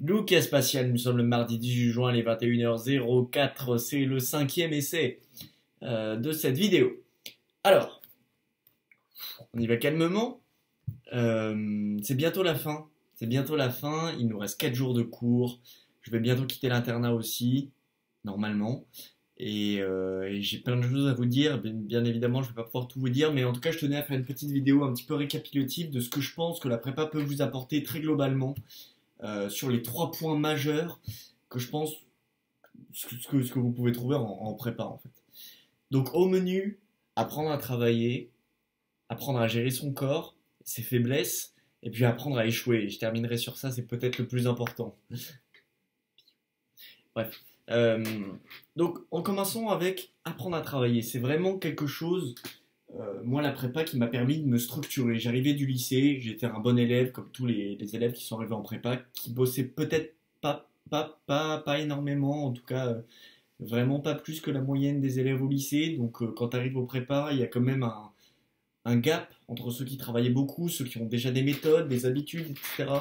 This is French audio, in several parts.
Lucas Spatial, nous sommes le mardi 18 juin, les 21h04, c'est le cinquième essai de cette vidéo. Alors, on y va calmement, c'est bientôt la fin, il nous reste 4 jours de cours, je vais bientôt quitter l'internat aussi, normalement, et j'ai plein de choses à vous dire, bien évidemment je ne vais pas pouvoir tout vous dire, mais en tout cas je tenais à faire une petite vidéo un petit peu récapitulative de ce que je pense que la prépa peut vous apporter très globalement. Sur les 3 points majeurs que je pense ce que vous pouvez trouver en prépa en fait. Donc au menu, apprendre à travailler, apprendre à gérer son corps, ses faiblesses, et puis apprendre à échouer. Je terminerai sur ça, c'est peut-être le plus important. Bref. Donc en commençant avec apprendre à travailler, c'est vraiment quelque chose, moi la prépa qui m'a permis de me structurer. J'arrivais du lycée, j'étais un bon élève comme tous les élèves qui sont arrivés en prépa, qui bossaient peut-être pas énormément, en tout cas vraiment pas plus que la moyenne des élèves au lycée. Donc quand tu arrives au prépa, il y a quand même un gap entre ceux qui travaillaient beaucoup, ceux qui ont déjà des méthodes, des habitudes, etc.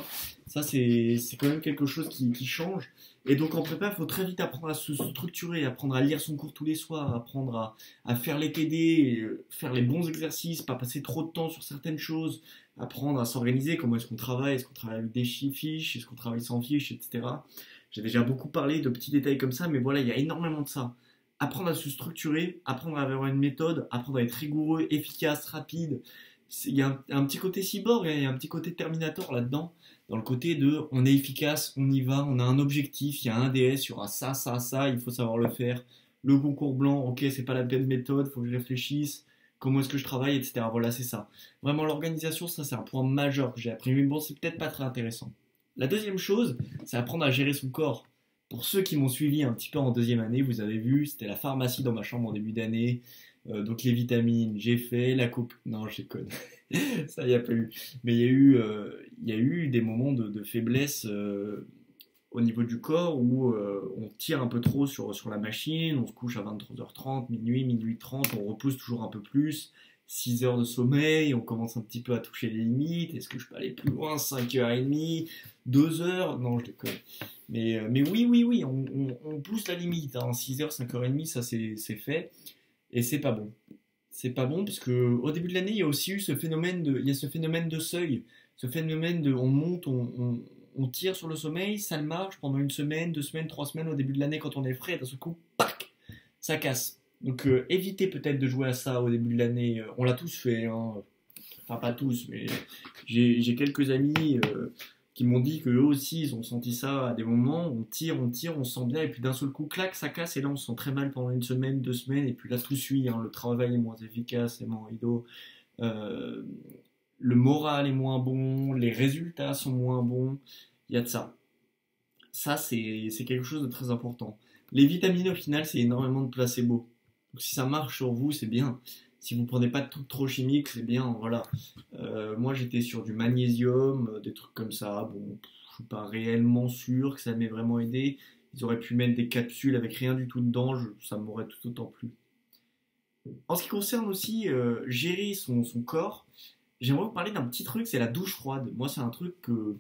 Ça, c'est quand même quelque chose qui change. Et donc en prépa, il faut très vite apprendre à se structurer, apprendre à lire son cours tous les soirs, apprendre à faire les TD, faire les bons exercices, pas passer trop de temps sur certaines choses, apprendre à s'organiser, comment est-ce qu'on travaille avec des fiches, est-ce qu'on travaille sans fiches, etc. J'ai déjà beaucoup parlé de petits détails comme ça, mais voilà, il y a énormément de ça. Apprendre à se structurer, apprendre à avoir une méthode, apprendre à être rigoureux, efficace, rapide. Il y a un petit côté cyborg, il y a un petit côté Terminator là-dedans, dans le côté de on est efficace, on y va, on a un objectif, il y a un DS, il y aura ça, il faut savoir le faire. Le concours blanc, ok, c'est pas la bonne méthode, il faut que je réfléchisse, comment est-ce que je travaille, etc. Voilà, c'est ça. Vraiment, l'organisation, ça c'est un point majeur que j'ai appris, mais bon, c'est peut-être pas très intéressant. La deuxième chose, c'est apprendre à gérer son corps. Pour ceux qui m'ont suivi un petit peu en deuxième année, vous avez vu, c'était la pharmacie dans ma chambre en début d'année. Donc les vitamines, j'ai fait la coupe. Non, je déconne. Ça, il n'y a pas eu. Mais il y a eu des moments de faiblesse au niveau du corps où on tire un peu trop sur la machine, on se couche à 23h30, minuit 30, on repousse toujours un peu plus. 6 heures de sommeil, on commence un petit peu à toucher les limites. Est-ce que je peux aller plus loin? 5h30, 2 heures? Non, je déconne. Mais oui, on pousse la limite. 6h, 5h30, ça c'est fait. Et c'est pas bon. C'est pas bon parce que au début de l'année, il y a aussi eu il y a ce phénomène de seuil. Ce phénomène de on monte, on tire sur le sommeil, ça marche pendant une semaine, 2 semaines, 3 semaines au début de l'année quand on est frais. D'un seul coup, pac, ça casse. Donc évitez peut-être de jouer à ça au début de l'année. On l'a tous fait, hein. Enfin pas tous, mais j'ai quelques amis qui m'ont dit qu'eux aussi ils ont senti ça à des moments. On tire, on se sent bien et puis d'un seul coup, clac, ça casse et là on se sent très mal pendant une semaine, 2 semaines et puis là tout suit. Hein. Le travail est moins efficace, c'est moins rideau. Euh, le moral est moins bon, les résultats sont moins bons. Il y a de ça. Ça c'est quelque chose de très important. Les vitamines au final c'est énormément de placebo. Donc si ça marche sur vous, c'est bien. Si vous prenez pas de trucs trop chimiques, c'est bien, voilà. Moi, j'étais sur du magnésium, des trucs comme ça. Bon, je suis pas réellement sûr que ça m'ait vraiment aidé. Ils auraient pu mettre des capsules avec rien du tout dedans, ça m'aurait tout autant plu. En ce qui concerne aussi gérer son corps, j'aimerais vous parler d'un petit truc, c'est la douche froide. Moi, c'est un truc que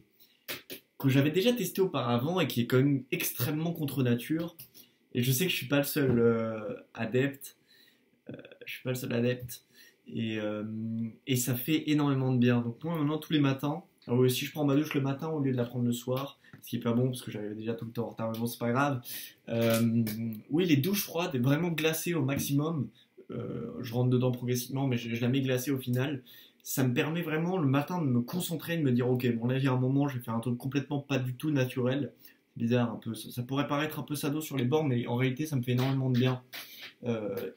j'avais déjà testé auparavant et qui est quand même extrêmement contre nature. Et je sais que je suis pas le seul adepte. Je suis pas le seul adepte. Et ça fait énormément de bien. Donc moi maintenant tous les matins, alors si je prends ma douche le matin au lieu de la prendre le soir, ce qui est pas bon parce que j'arrive déjà tout le temps en retard, mais bon c'est pas grave. Oui, les douches froides, vraiment glacées au maximum. Je rentre dedans progressivement, mais je la mets glacée au final. Ça me permet vraiment le matin de me concentrer, de me dire ok, bon là j'ai un moment, je vais faire un truc complètement pas du tout naturel. C'est bizarre un peu, ça pourrait paraître un peu sado sur les bords, mais en réalité ça me fait énormément de bien.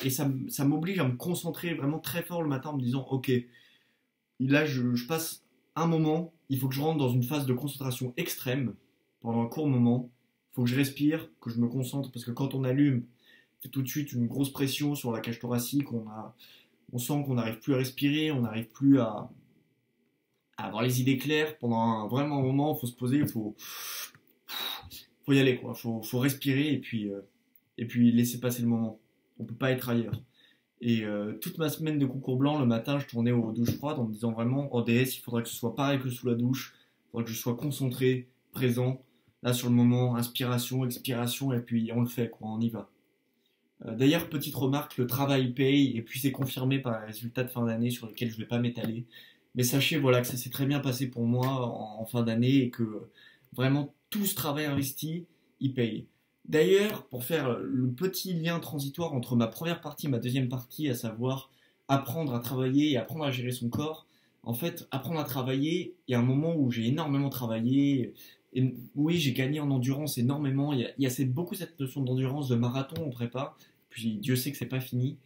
Et ça m'oblige à me concentrer vraiment très fort le matin en me disant ok, là je passe un moment, il faut que je rentre dans une phase de concentration extrême pendant un court moment, il faut que je respire, que je me concentre, parce que quand on allume, c'est tout de suite une grosse pression sur la cage thoracique, on sent qu'on n'arrive plus à respirer, on n'arrive plus à avoir les idées claires pendant vraiment un moment, il faut se poser, faut y aller quoi, faut respirer et puis laisser passer le moment. On peut pas être ailleurs. Et toute ma semaine de concours blanc, le matin, je tournais aux douches froides en me disant vraiment, en DS, il faudrait que ce soit pareil que sous la douche, il faudrait que je sois concentré, présent, Là, sur le moment, inspiration, expiration, et puis on le fait, quoi, on y va. D'ailleurs, petite remarque, le travail paye, et puis c'est confirmé par les résultats de fin d'année sur lesquels je ne vais pas m'étaler. Mais sachez, voilà, que ça s'est très bien passé pour moi en fin d'année, et que vraiment tout ce travail investi, il paye. D'ailleurs, pour faire le petit lien transitoire entre ma première partie et ma deuxième partie, à savoir apprendre à travailler et apprendre à gérer son corps, en fait, apprendre à travailler, il y a un moment où j'ai énormément travaillé. Et oui, j'ai gagné en endurance énormément. Il y a beaucoup cette notion d'endurance, de marathon en prépa. Puis Dieu sait que c'est pas fini.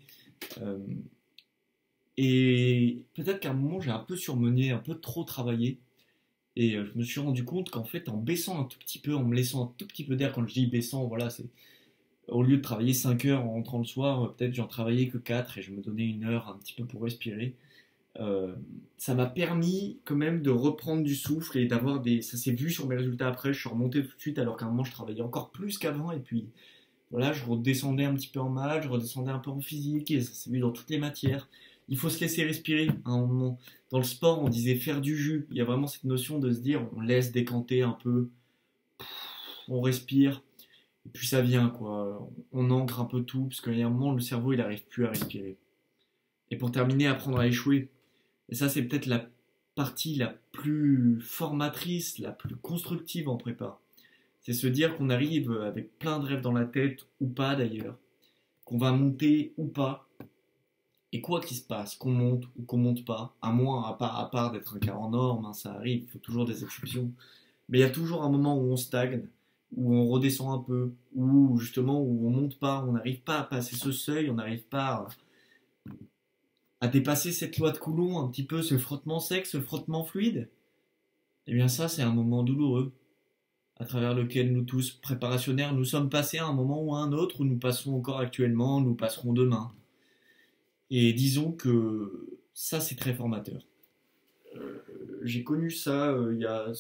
Euh, et peut-être qu'à un moment, j'ai un peu surmené, un peu trop travaillé. Et je me suis rendu compte qu'en fait, en baissant un tout petit peu, en me laissant un tout petit peu d'air, quand je dis baissant, voilà, c'est au lieu de travailler 5 heures en rentrant le soir, peut-être j'en travaillais que 4 et je me donnais une heure un petit peu pour respirer. Euh, Ça m'a permis quand même de reprendre du souffle et d'avoir des. Ça s'est vu sur mes résultats après, je suis remonté tout de suite alors qu'à un moment je travaillais encore plus qu'avant et puis voilà, je redescendais un petit peu en maths, je redescendais un peu en physique et ça s'est vu dans toutes les matières. Il faut se laisser respirer à un moment. Dans le sport, on disait faire du jus. Il y a vraiment cette notion de se dire on laisse décanter un peu, on respire et puis ça vient quoi. On ancre un peu tout parce qu'il y a un moment le cerveau il n'arrive plus à respirer. Et pour terminer, apprendre à échouer. Et ça, c'est peut-être la partie la plus formatrice, la plus constructive en prépa. C'est se dire qu'on arrive avec plein de rêves dans la tête, ou pas d'ailleurs, qu'on va monter ou pas, et quoi qu'il se passe, qu'on monte ou qu'on monte pas, à moins, à part d'être un cas en norme, hein, ça arrive, il faut toujours des exceptions, mais il y a toujours un moment où on stagne, où on redescend un peu, où justement où on monte pas, on n'arrive pas à passer ce seuil, on n'arrive pas à dépasser cette loi de Coulomb, un petit peu ce frottement sec, ce frottement fluide. Eh bien ça, c'est un moment douloureux, à travers lequel nous tous, préparationnaires, nous sommes passés à un moment ou à un autre, où nous passons encore actuellement, nous passerons demain. Et disons que ça, c'est très formateur. Euh, j'ai connu ça il y a,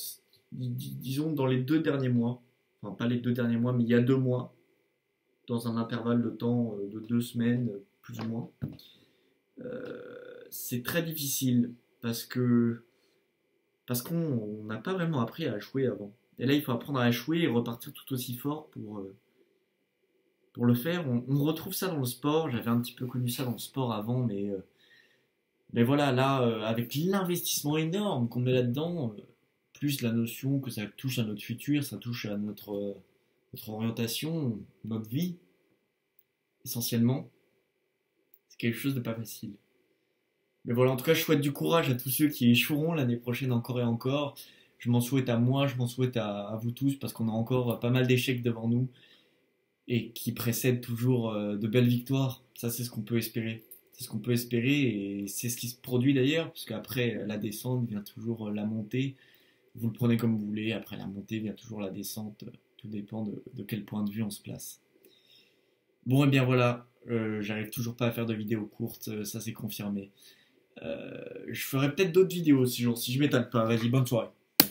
disons, dans les 2 derniers mois, enfin pas les 2 derniers mois, mais il y a 2 mois, dans un intervalle de temps de 2 semaines, plus ou moins. C'est très difficile parce qu'on n'a pas vraiment appris à échouer avant. Et là, il faut apprendre à échouer et repartir tout aussi fort pour le faire. On retrouve ça dans le sport. J'avais un petit peu connu ça dans le sport avant, mais voilà, là, avec l'investissement énorme qu'on met là-dedans, plus la notion que ça touche à notre futur, ça touche à notre orientation, notre vie, essentiellement, c'est quelque chose de pas facile. Mais voilà, en tout cas, je souhaite du courage à tous ceux qui échoueront l'année prochaine encore et encore. Je m'en souhaite à moi, je m'en souhaite à vous tous, parce qu'on a encore pas mal d'échecs devant nous et qui précèdent toujours de belles victoires. Ça, c'est ce qu'on peut espérer. C'est ce qu'on peut espérer et c'est ce qui se produit d'ailleurs, parce qu'après la descente vient toujours la montée. Vous le prenez comme vous voulez, après la montée vient toujours la descente. Tout dépend de quel point de vue on se place. Bon, et bien voilà, j'arrive toujours pas à faire de vidéos courtes, ça c'est confirmé. Je ferai peut-être d'autres vidéos si je m'étale pas. Vas-y, bonne soirée.